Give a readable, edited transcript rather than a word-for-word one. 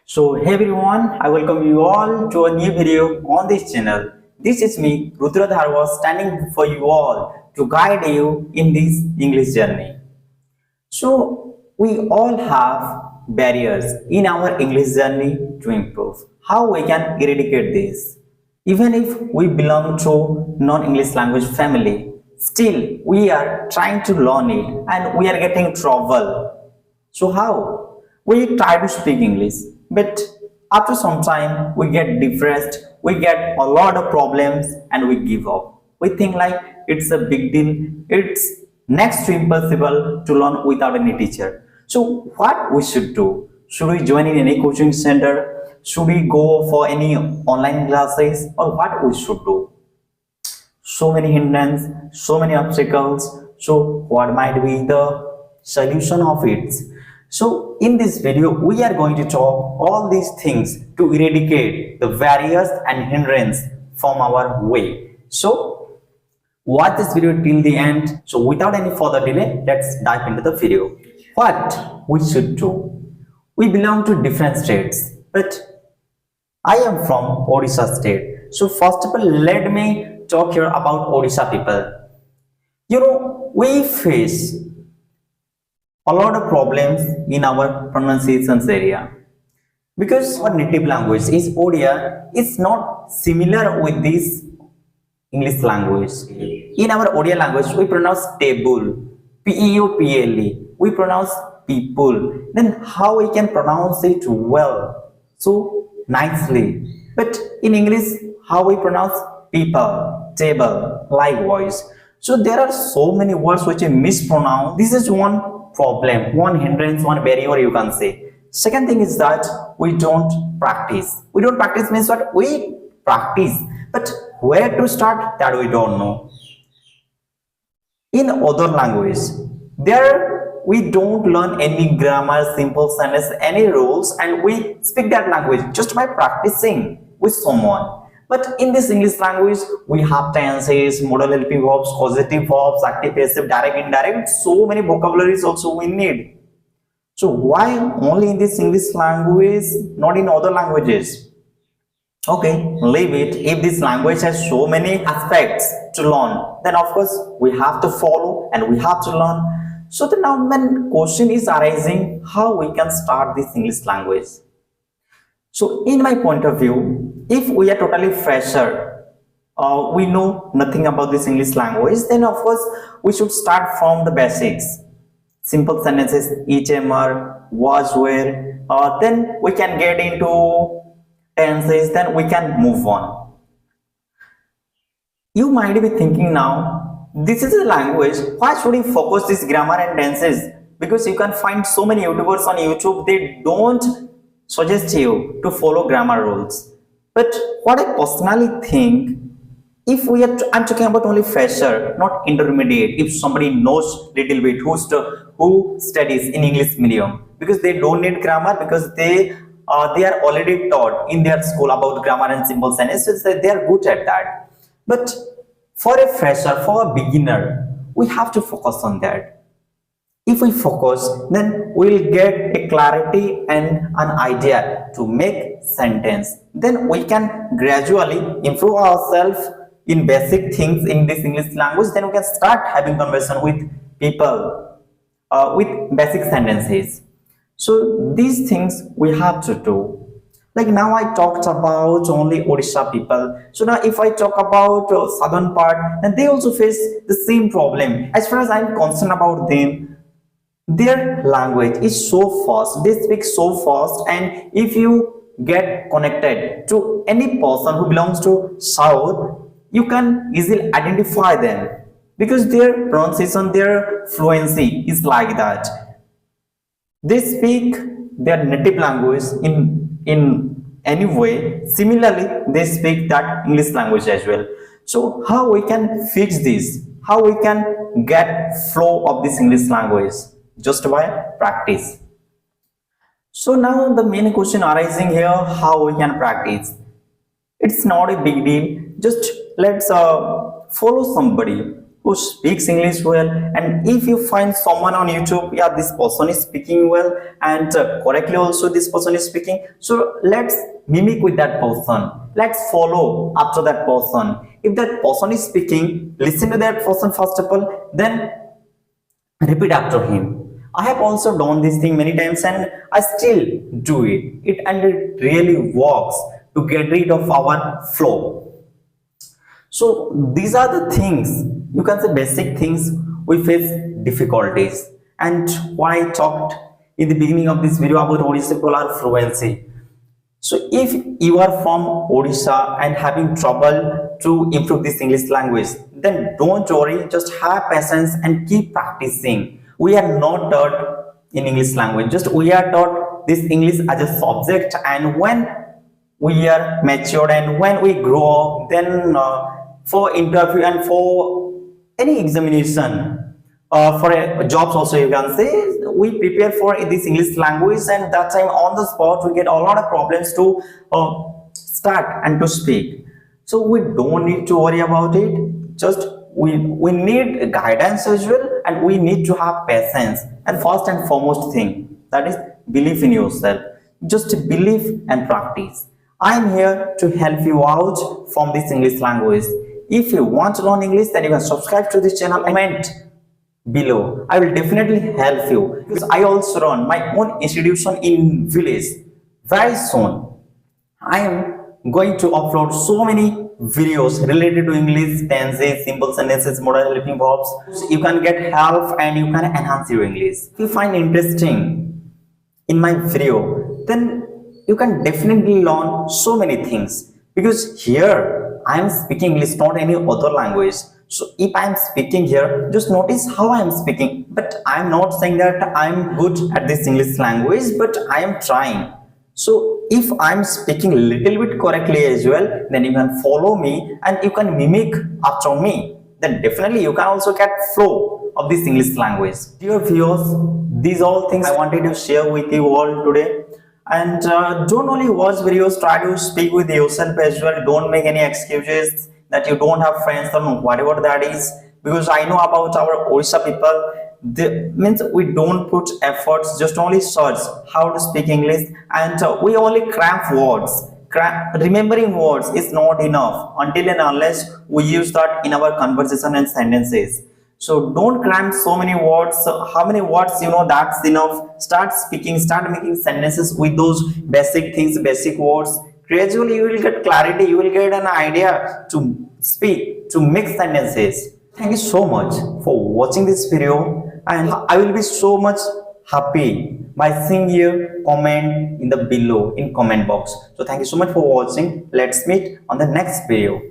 Hey everyone, I welcome you all to a new video on this channel. This is me, Rudra Dharwa, standing before you all to guide you in this English journey. We all have barriers in our English journey to improve. How we can eradicate this? Even if we belong to non-English language family, still we are trying to learn it and we are getting trouble. So how? We try to speak English, but after some time we get depressed, we get a lot of problems and we give up. We think like it's a big deal, it's next to impossible to learn without any teacher. So what we should do? Should we join in any coaching center? Should we go for any online classes, or what we should do? So many hindrances, so many obstacles. So what might be the solution of it? So in this video, we are going to talk all these things to eradicate the barriers and hindrance from our way. So watch this video till the end. So without any further delay, let's dive into the video. What we should do? We belong to different states, but I am from Odisha state. So first of all, let me talk here about Odisha people. We face a lot of problems in our pronunciations area because our native language is Odia. It's not similar with this English language. In our Odia language, we pronounce table, P-E-O-P-L-E. We pronounce people. Then how we can pronounce it well, so nicely? But in English, how we pronounce people, table, likewise. So there are so many words which are mispronounced. This is one problem, one hindrance, one barrier you can say. Second thing is that we don't practice. We don't practice means what? We practice, but where to start, that we don't know. In other languages, there we don't learn any grammar, simple sentence, any rules, and we speak that language just by practicing with someone. But in this English language, we have tenses, modal helping verbs, causative verbs, active, passive, direct, indirect. So many vocabularies also we need. So why only in this English language, not in other languages? Okay, leave it. If this language has so many aspects to learn, then of course we have to follow and we have to learn. So the now when question is arising, how we can start this English language? So in my point of view, if we are totally fresher, we know nothing about this English language, then of course we should start from the basics. Simple sentences, each, was, where, then we can get into tenses, then we can move on. You might be thinking now, this is a language, why should we focus this grammar and tenses? Because you can find so many YouTubers on YouTube, they don't suggest you to follow grammar rules. But what I personally think, if we are, I'm talking about only fresher, not intermediate. If somebody knows little bit who studies in English medium, because they don't need grammar, because they are already taught in their school about grammar and simple sentences, so they are good at that. But for a fresher, for a beginner, we have to focus on that. If we focus, then we'll get a clarity and an idea to make sentence. Then we can gradually improve ourselves in basic things in this English language. Then we can start having conversation with people with basic sentences. So these things we have to do. Like now I talked about only Odisha people. So now if I talk about southern part, then they also face the same problem. As far as I'm concerned about them, their language is so fast, they speak so fast, and if you get connected to any person who belongs to south, you can easily identify them because their pronunciation, their fluency is like that. They speak their native language in any way. Similarly, they speak that English language as well. So how we can fix this? How we can get flow of this English language? Just by practice. So now the main question arising here, how we can practice? It's not a big deal. Just let's follow somebody who speaks English well. And if you find someone on YouTube, yeah, this person is speaking well and correctly also this person is speaking, so let's mimic with that person, let's follow after that person. If that person is speaking, listen to that person first of all, then repeat after him. I have also done this thing many times and I still do it really works to get rid of our flow. So these are the things, you can say basic things we face difficulties. And why I talked in the beginning of this video about Odisha polar fluency. So if you are from Odisha and having trouble to improve this English language, then don't worry, just have patience and keep practicing. We are not taught in English language, just we are taught this English as a subject, and when we are matured and when we grow up, then for interview and for any examination, for jobs also, you can say we prepare for this English language, and that time on the spot we get a lot of problems to start and to speak. So we don't need to worry about it, just we need guidance as well, and we need to have patience. And first and foremost thing, that is believe in yourself. Just believe and practice. I am here to help you out from this English language. If you want to learn English, then you can subscribe to this channel, comment below. I will definitely help you, because I also run my own institution in village. Very soon I am going to upload so many videos related to English, tenses, simple sentences, modal helping verbs. So you can get help and you can enhance your English. If you find interesting in my video, then you can definitely learn so many things, because here I am speaking English, not any other language. So if I am speaking here, just notice how I am speaking. But I am not saying that I am good at this English language, but I am trying. So if I am speaking a little bit correctly as well, then you can follow me and you can mimic after me. Then definitely you can also get flow of this English language. Dear viewers, these all things I wanted to share with you all today. And don't only watch videos, try to speak with yourself as well. Don't make any excuses that you don't have friends or whatever that is, because I know about our Odisha people, they means we don't put efforts, just only search how to speak English, and we only cramp words. Remembering words is not enough until and unless we use that in our conversation and sentences. So don't cram so many words. How many words you know, that's enough. Start speaking, start making sentences with those basic things, basic words. Gradually you will get clarity, you will get an idea to speak, to make sentences. Thank you so much for watching this video, and I will be so much happy by seeing your comment in the below in comment box. So thank you so much for watching. Let's meet on the next video.